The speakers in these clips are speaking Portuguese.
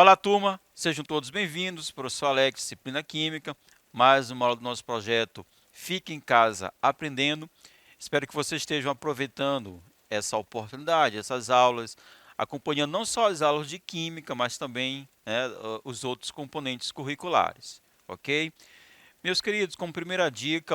Olá, turma, sejam todos bem-vindos. Professor Alex, disciplina Química, mais uma aula do nosso projeto Fique em Casa Aprendendo. Espero que vocês estejam aproveitando essa oportunidade, essas aulas, acompanhando não só as aulas de Química, mas também os outros componentes curriculares, ok? Meus queridos, como primeira dica,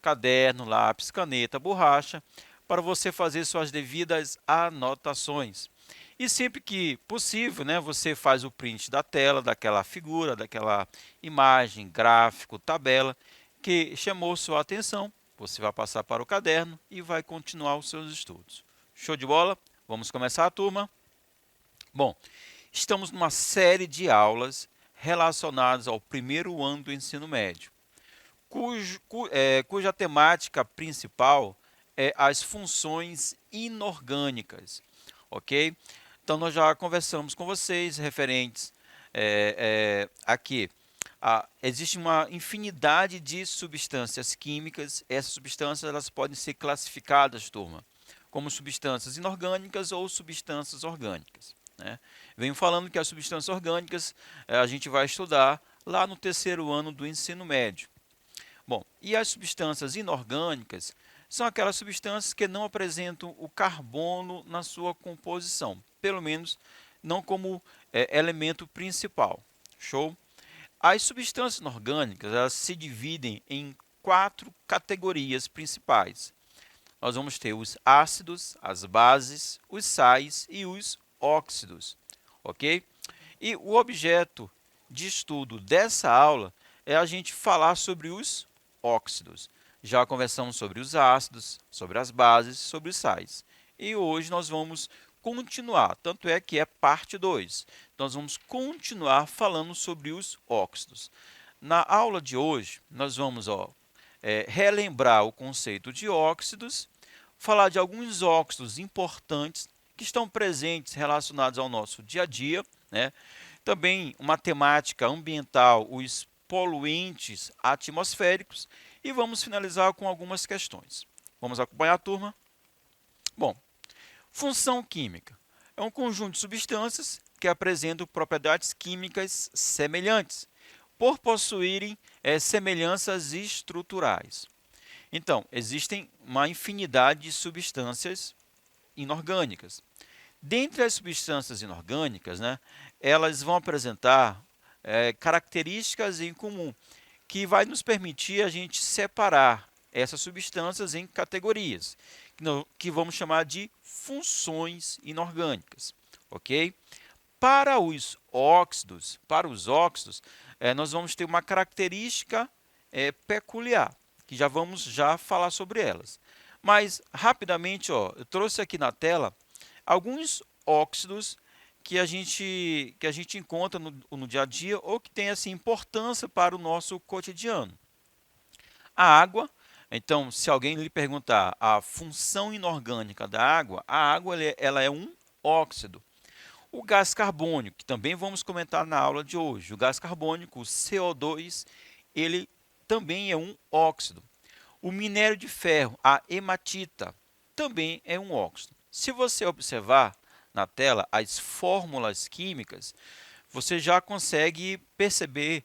caderno, lápis, caneta, borracha, para você fazer suas devidas anotações. E sempre que possível, você faz o print da tela, daquela figura, daquela imagem, gráfico, tabela, que chamou sua atenção. Você vai passar para o caderno e vai continuar os seus estudos. Show de bola? Vamos começar a turma? Bom, estamos numa série de aulas relacionadas ao primeiro ano do ensino médio, cuja temática principal é as funções inorgânicas, ok? Então, nós já conversamos com vocês referentes aqui. Existe uma infinidade de substâncias químicas. Essas substâncias elas podem ser classificadas, turma, como substâncias inorgânicas ou substâncias orgânicas, né? Venho falando que as substâncias orgânicas a gente vai estudar lá no terceiro ano do ensino médio. Bom, e as substâncias inorgânicas são aquelas substâncias que não apresentam o carbono na sua composição, pelo menos não como elemento principal. Show? As substâncias inorgânicas elas se dividem em 4 categorias principais. Nós vamos ter os ácidos, as bases, os sais e os óxidos, ok? E o objeto de estudo dessa aula é a gente falar sobre os óxidos. Já conversamos sobre os ácidos, sobre as bases, sobre os sais. E hoje nós vamos continuar, tanto é que é parte 2. Nós vamos continuar falando sobre os óxidos. Na aula de hoje, nós vamos relembrar o conceito de óxidos, falar de alguns óxidos importantes que estão presentes relacionados ao nosso dia a dia, né? Também uma temática ambiental, os poluentes atmosféricos, e vamos finalizar com algumas questões. Vamos acompanhar a turma? Bom, função química é um conjunto de substâncias que apresentam propriedades químicas semelhantes, por possuírem semelhanças estruturais. Então, existem uma infinidade de substâncias inorgânicas. Dentre as substâncias inorgânicas, elas vão apresentar características em comum, que vai nos permitir a gente separar essas substâncias em categorias, que vamos chamar de funções inorgânicas, ok? Para os óxidos, nós vamos ter uma característica peculiar, que já vamos falar sobre elas. Mas, rapidamente, eu trouxe aqui na tela alguns óxidos que a gente encontra no dia a dia ou que tem assim, importância para o nosso cotidiano. A água, então, se alguém lhe perguntar a função inorgânica da água, a água ela é um óxido. O gás carbônico, que também vamos comentar na aula de hoje, o gás carbônico, o CO2, ele também é um óxido. O minério de ferro, a hematita, também é um óxido. Se você observar na tela as fórmulas químicas, você já consegue perceber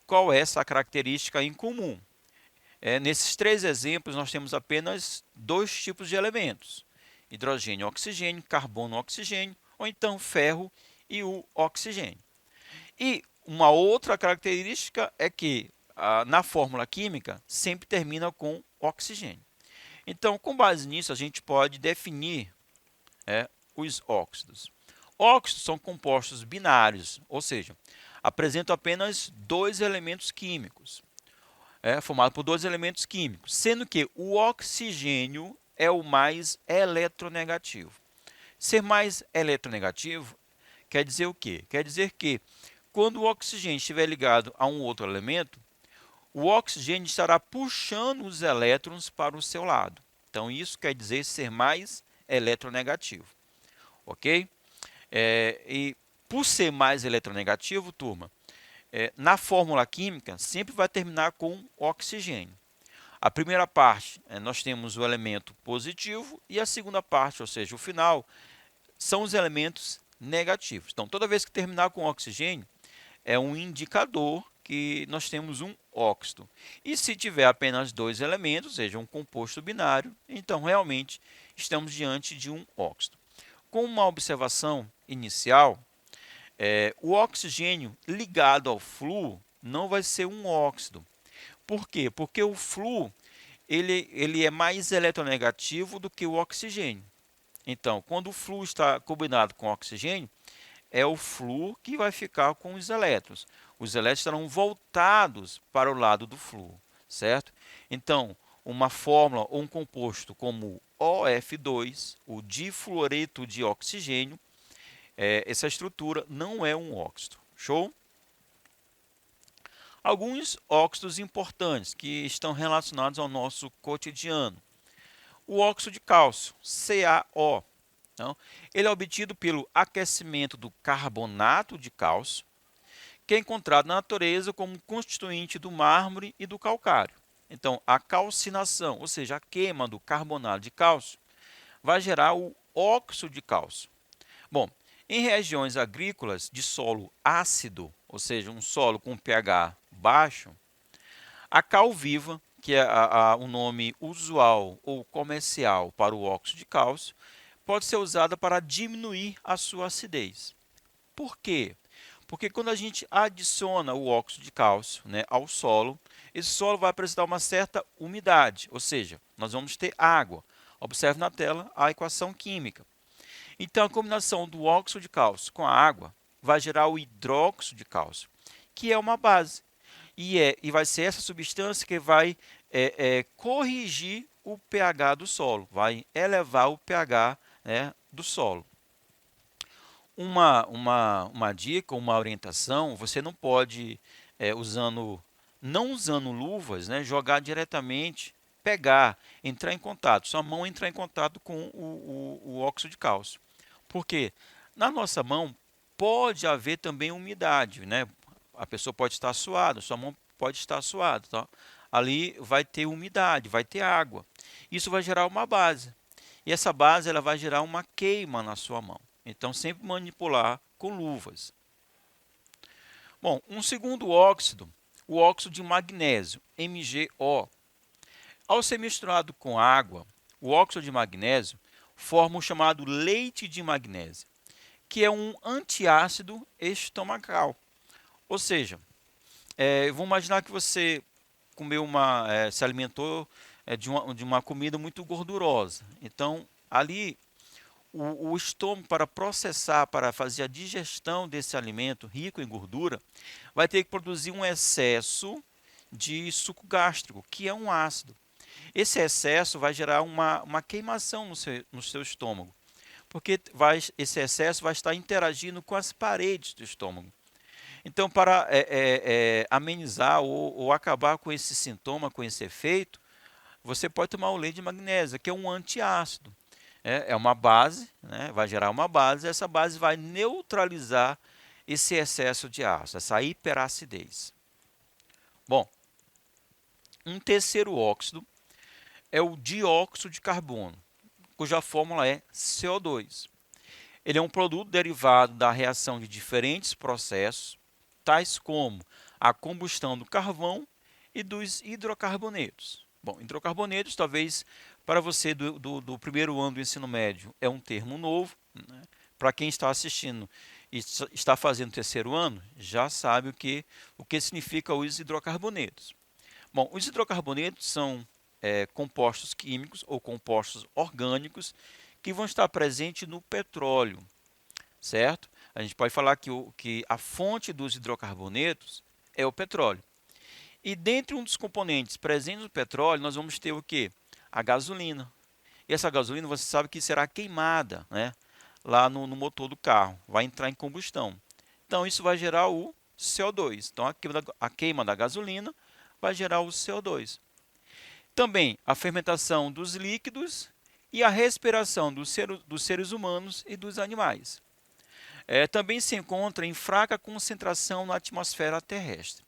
qual é essa característica em comum. Nesses 3 exemplos, nós temos apenas 2 tipos de elementos: hidrogênio e oxigênio, carbono e oxigênio, ou então ferro e o oxigênio. E uma outra característica é que na fórmula química sempre termina com oxigênio. Então, com base nisso, a gente pode definir os óxidos. Óxidos são compostos binários, ou seja, apresentam apenas 2 elementos químicos, formado por 2 elementos químicos, sendo que o oxigênio é o mais eletronegativo. Ser mais eletronegativo quer dizer o quê? Quer dizer que quando o oxigênio estiver ligado a um outro elemento, o oxigênio estará puxando os elétrons para o seu lado. Então, isso quer dizer ser mais eletronegativo, ok? E por ser mais eletronegativo, turma, na fórmula química sempre vai terminar com oxigênio. A primeira parte, nós temos o elemento positivo e a segunda parte, ou seja, o final, são os elementos negativos. Então, toda vez que terminar com oxigênio, é um indicador que nós temos um óxido. E se tiver apenas dois elementos, ou seja, um composto binário, então realmente estamos diante de um óxido. Com uma observação inicial, o oxigênio ligado ao flúor não vai ser um óxido. Por quê? Porque o flúor ele é mais eletronegativo do que o oxigênio. Então, quando o flúor está combinado com oxigênio, é o flúor que vai ficar com os elétrons. Os elétrons estarão voltados para o lado do flúor, certo? Então, uma fórmula ou um composto como OF2, o difluoreto de oxigênio, essa estrutura não é um óxido. Show? Alguns óxidos importantes que estão relacionados ao nosso cotidiano. O óxido de cálcio, CaO. Então, ele é obtido pelo aquecimento do carbonato de cálcio, que é encontrado na natureza como constituinte do mármore e do calcário. Então, a calcinação, ou seja, a queima do carbonato de cálcio, vai gerar o óxido de cálcio. Bom, em regiões agrícolas de solo ácido, ou seja, um solo com pH baixo, a cal viva, que é o nome usual ou comercial para o óxido de cálcio, pode ser usada para diminuir a sua acidez. Por quê? Porque quando a gente adiciona o óxido de cálcio, né, ao solo, esse solo vai apresentar uma certa umidade, ou seja, nós vamos ter água. Observe na tela a equação química. Então, a combinação do óxido de cálcio com a água vai gerar o hidróxido de cálcio, que é uma base. E vai ser essa substância que vai corrigir o pH do solo, vai elevar o pH, né, do solo. Uma dica, uma orientação, você não pode, não usando luvas, né, jogar diretamente, pegar, entrar em contato, sua mão entrar em contato com o óxido de cálcio. Por quê? Na nossa mão pode haver também umidade, né? A pessoa pode estar suada, sua mão pode estar suada, tá? Ali vai ter umidade, vai ter água. Isso vai gerar uma base. E essa base ela vai gerar uma queima na sua mão. Então, sempre manipular com luvas. Bom, um segundo óxido, o óxido de magnésio, MgO. Ao ser misturado com água, o óxido de magnésio forma o chamado leite de magnésio, que é um antiácido estomacal. Ou seja, vamos imaginar que você comeu se alimentou de uma comida muito gordurosa. Então, ali, o estômago, para processar, para fazer a digestão desse alimento rico em gordura, vai ter que produzir um excesso de suco gástrico, que é um ácido. Esse excesso vai gerar uma queimação no seu estômago, porque esse excesso vai estar interagindo com as paredes do estômago. Então, para amenizar ou acabar com esse sintoma, com esse efeito, você pode tomar o leite de magnésia, que é um antiácido. É uma base, né? Vai gerar uma base, essa base vai neutralizar esse excesso de ácido, essa hiperacidez. Bom, um terceiro óxido é o dióxido de carbono, cuja fórmula é CO2. Ele é um produto derivado da reação de diferentes processos, tais como a combustão do carvão e dos hidrocarbonetos. Bom, hidrocarbonetos, talvez para você do primeiro ano do ensino médio, é um termo novo. Né? Para quem está assistindo e está fazendo terceiro ano, já sabe o que significa os hidrocarbonetos. Bom, os hidrocarbonetos são compostos químicos ou compostos orgânicos que vão estar presentes no petróleo, certo? A gente pode falar que a fonte dos hidrocarbonetos é o petróleo. E dentre um dos componentes presentes no petróleo, nós vamos ter o quê? A gasolina. E essa gasolina, você sabe que será queimada, né? Lá no motor do carro, vai entrar em combustão. Então, isso vai gerar o CO2. Então, a queima da gasolina vai gerar o CO2. Também a fermentação dos líquidos e a respiração dos seres humanos e dos animais. Também se encontra em fraca concentração na atmosfera terrestre.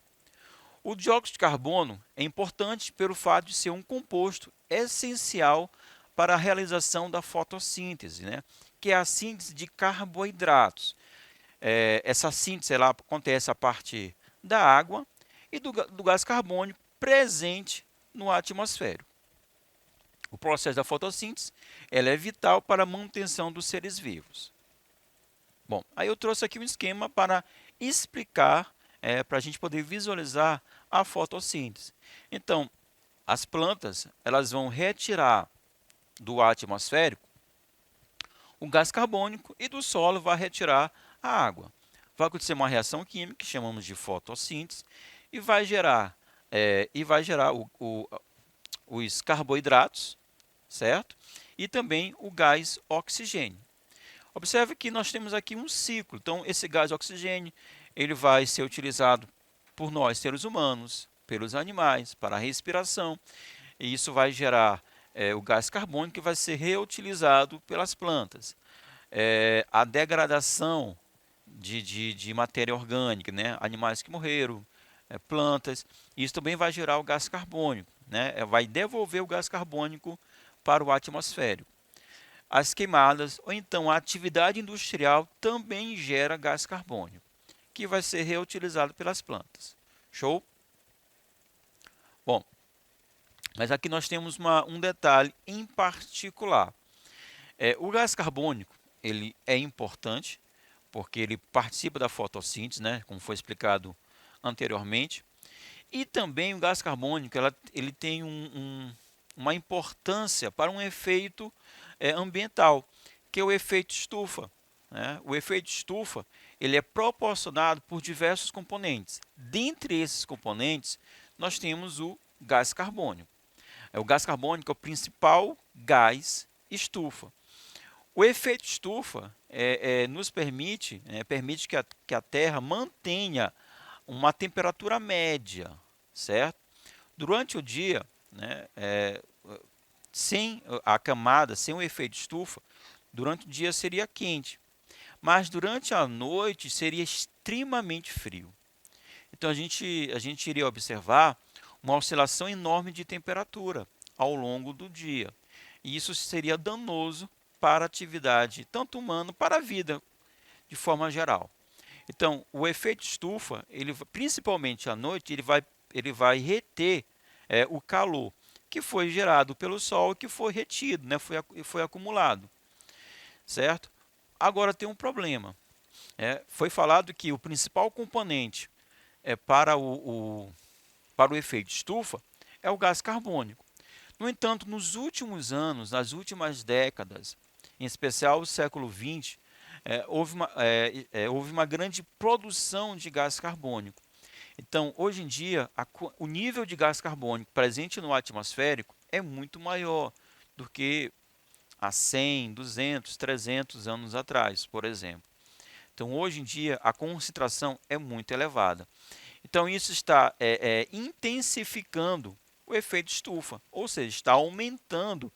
O dióxido de carbono é importante pelo fato de ser um composto essencial para a realização da fotossíntese, né? que é a síntese de carboidratos. Essa síntese ela acontece a partir da água e do gás carbônico presente no ar atmosférico. O processo da fotossíntese ela é vital para a manutenção dos seres vivos. Bom, aí eu trouxe aqui um esquema para explicar, para a gente poder visualizar a fotossíntese. Então, as plantas elas vão retirar do ar atmosférico o gás carbônico e do solo vai retirar a água. Vai acontecer uma reação química que chamamos de fotossíntese e vai gerar, os carboidratos, certo? E também o gás oxigênio. Observe que nós temos aqui um ciclo. Então, esse gás oxigênio ele vai ser utilizado por nós, seres humanos, pelos animais, para a respiração. E isso vai gerar o gás carbônico que vai ser reutilizado pelas plantas. A degradação de matéria orgânica, né? Animais que morreram, plantas, isso também vai gerar o gás carbônico, né? Vai devolver o gás carbônico para o atmosférico. As queimadas ou então a atividade industrial também gera gás carbônico, que vai ser reutilizado pelas plantas. Show? Bom, mas aqui nós temos um detalhe em particular. O gás carbônico ele é importante porque ele participa da fotossíntese, né, como foi explicado anteriormente. E também o gás carbônico ele tem uma importância para um efeito ambiental, que é o efeito estufa. Né? O efeito estufa ele é proporcionado por diversos componentes. Dentre esses componentes, nós temos o gás carbônico. O gás carbônico é o principal gás estufa. O efeito estufa nos permite que a Terra mantenha uma temperatura média, certo? Durante o dia, né, sem a camada, sem o efeito estufa, durante o dia seria quente, mas durante a noite seria extremamente frio. Então a gente iria observar uma oscilação enorme de temperatura ao longo do dia. E isso seria danoso para a atividade, tanto humana, para a vida de forma geral. Então, o efeito estufa, principalmente à noite, ele vai reter o calor que foi gerado pelo Sol e que foi retido, né, foi acumulado, certo? Agora tem um problema. Foi falado que o principal componente para para o efeito estufa é o gás carbônico. No entanto, nos últimos anos, nas últimas décadas, em especial o século XX, houve uma grande produção de gás carbônico. Então, hoje em dia, o nível de gás carbônico presente no atmosférico é muito maior do que há 100, 200, 300 anos atrás, por exemplo. Então, hoje em dia, a concentração é muito elevada. Então, isso está intensificando o efeito estufa, ou seja, está aumentando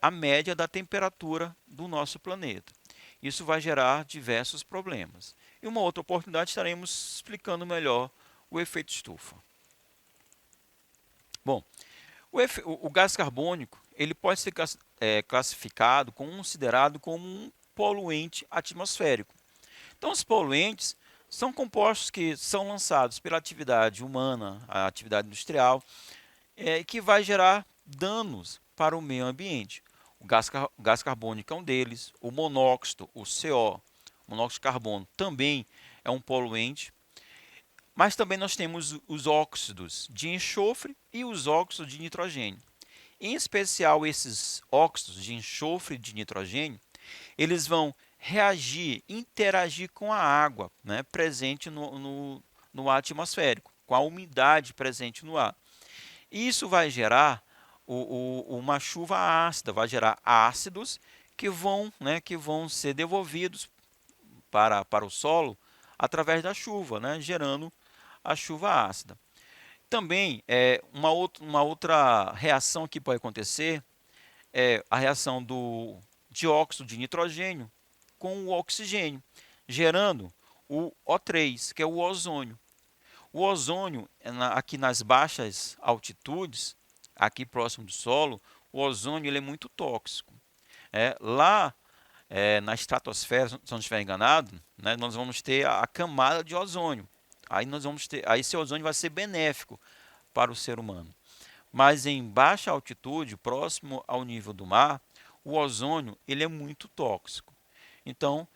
a média da temperatura do nosso planeta. Isso vai gerar diversos problemas. E uma outra oportunidade estaremos explicando melhor o efeito estufa. Bom, o gás carbônico ele pode ser classificado, considerado como um poluente atmosférico. Então, os poluentes são compostos que são lançados pela atividade humana, a atividade industrial, que vai gerar danos para o meio ambiente. O gás carbônico é um deles, o monóxido, o CO, o monóxido de carbono, também é um poluente. Mas também nós temos os óxidos de enxofre e os óxidos de nitrogênio. Em especial, esses óxidos de enxofre e de nitrogênio, eles vão reagir, interagir com a água, né, presente no ar atmosférico, com a umidade presente no ar. Isso vai gerar uma chuva ácida, vai gerar ácidos que vão ser devolvidos para o solo através da chuva, né, gerando a chuva ácida. Também, uma outra reação que pode acontecer é a reação do dióxido de nitrogênio com o oxigênio, gerando o O3, que é o ozônio. O ozônio, aqui nas baixas altitudes, aqui próximo do solo, o ozônio ele é muito tóxico. Lá, na estratosfera, se não estiver enganado, né, nós vamos ter a camada de ozônio. Aí esse ozônio vai ser benéfico para o ser humano. Mas em baixa altitude, próximo ao nível do mar, o ozônio ele é muito tóxico. Então,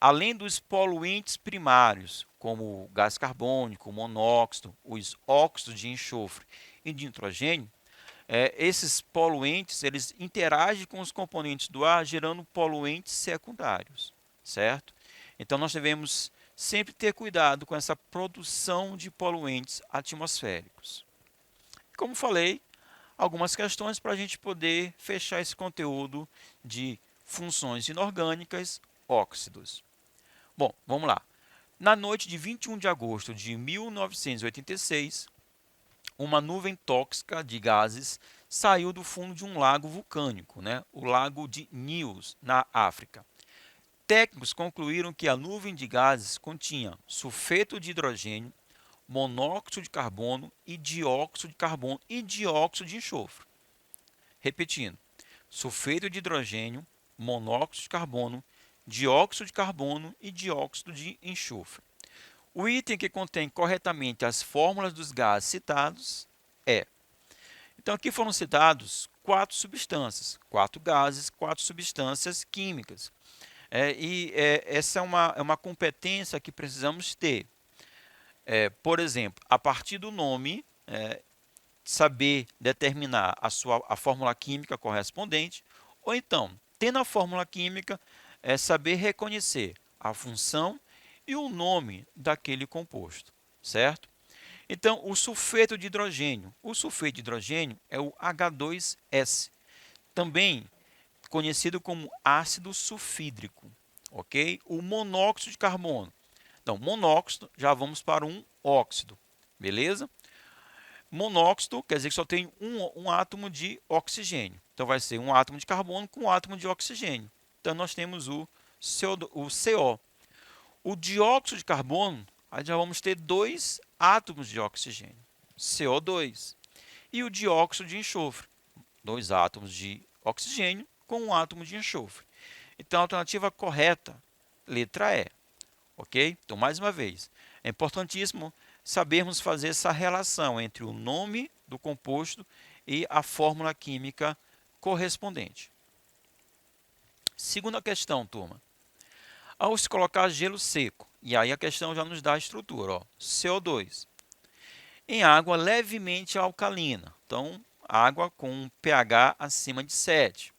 além dos poluentes primários, como o gás carbônico, o monóxido, os óxidos de enxofre e de nitrogênio, esses poluentes eles interagem com os componentes do ar, gerando poluentes secundários, certo? Então, nós devemos sempre ter cuidado com essa produção de poluentes atmosféricos. Como falei, algumas questões para a gente poder fechar esse conteúdo de funções inorgânicas, óxidos. Bom, vamos lá. Na noite de 21 de agosto de 1986, uma nuvem tóxica de gases saiu do fundo de um lago vulcânico, o lago de Nyos, na África. Técnicos concluíram que a nuvem de gases continha sulfeto de hidrogênio, monóxido de carbono e dióxido de carbono e dióxido de enxofre. Repetindo, sulfeto de hidrogênio, monóxido de carbono, dióxido de carbono e dióxido de enxofre. O item que contém corretamente as fórmulas dos gases citados é... Então, aqui foram citados 4 substâncias, 4 gases, 4 substâncias químicas. Essa é uma competência que precisamos ter. Por exemplo, a partir do nome, saber determinar a fórmula química correspondente, ou então, tendo a fórmula química, saber reconhecer a função e o nome daquele composto, certo? Então, o sulfeto de hidrogênio. O sulfeto de hidrogênio é o H2S, também conhecido como ácido sulfídrico, ok? O monóxido de carbono. Então, monóxido, já vamos para um óxido, beleza? Monóxido quer dizer que só tem um átomo de oxigênio. Então, vai ser um átomo de carbono com um átomo de oxigênio. Então, nós temos o CO. O dióxido de carbono, aí já vamos ter 2 átomos de oxigênio, CO2. E o dióxido de enxofre, 2 átomos de oxigênio com um átomo de enxofre. Então, a alternativa correta, letra E. Ok? Então, mais uma vez, é importantíssimo sabermos fazer essa relação entre o nome do composto e a fórmula química correspondente. Segunda questão, turma. Ao se colocar gelo seco, e aí a questão já nos dá a estrutura, ó, CO2, em água levemente alcalina, então água com um pH acima de 7,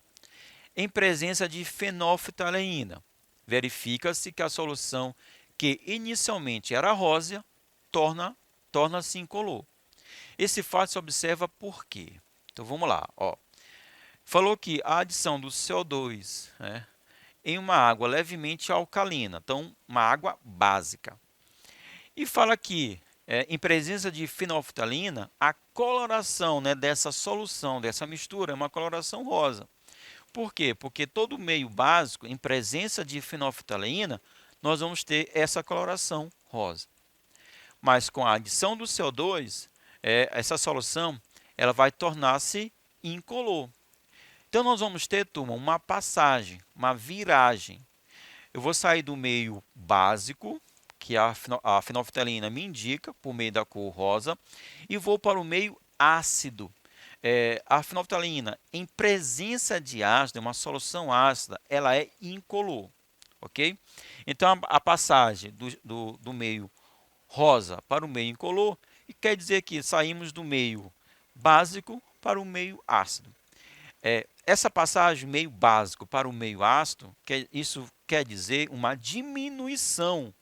em presença de fenolftaleína, verifica-se que a solução que inicialmente era rósea torna-se incolor. Esse fato se observa por quê? Então vamos lá, ó. Falou que a adição do CO2 em uma água levemente alcalina, então uma água básica. E fala que em presença de fenolftalina, a coloração dessa solução, dessa mistura, é uma coloração rosa. Por quê? Porque todo meio básico, em presença de fenolftalina, nós vamos ter essa coloração rosa. Mas com a adição do CO2, essa solução ela vai tornar-se incolor. Então, nós vamos ter, turma, uma passagem, uma viragem. Eu vou sair do meio básico, que a fenolftalina me indica, por meio da cor rosa, e vou para o meio ácido. A fenolftalina, em presença de ácido, uma solução ácida, ela é incolor. Ok? Então, a passagem do meio rosa para o meio incolor, e quer dizer que saímos do meio básico para o meio ácido. Essa passagem meio básico para o meio ácido, isso quer dizer uma diminuição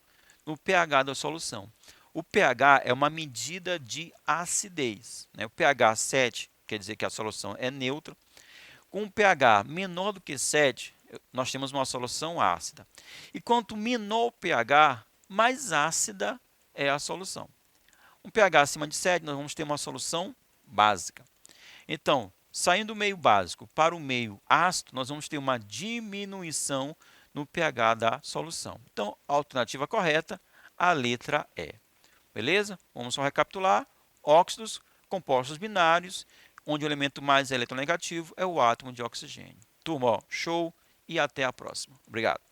no pH da solução. O pH é uma medida de acidez. O pH 7 quer dizer que a solução é neutra. Com um pH menor do que 7, nós temos uma solução ácida. E quanto menor o pH, mais ácida é a solução. Um pH acima de 7, nós vamos ter uma solução básica. Então, saindo do meio básico para o meio ácido, nós vamos ter uma diminuição no pH da solução. Então, a alternativa correta, a letra E. Beleza? Vamos só recapitular. Óxidos, compostos binários, onde o elemento mais eletronegativo é o átomo de oxigênio. Turma, ó, show, e até a próxima. Obrigado.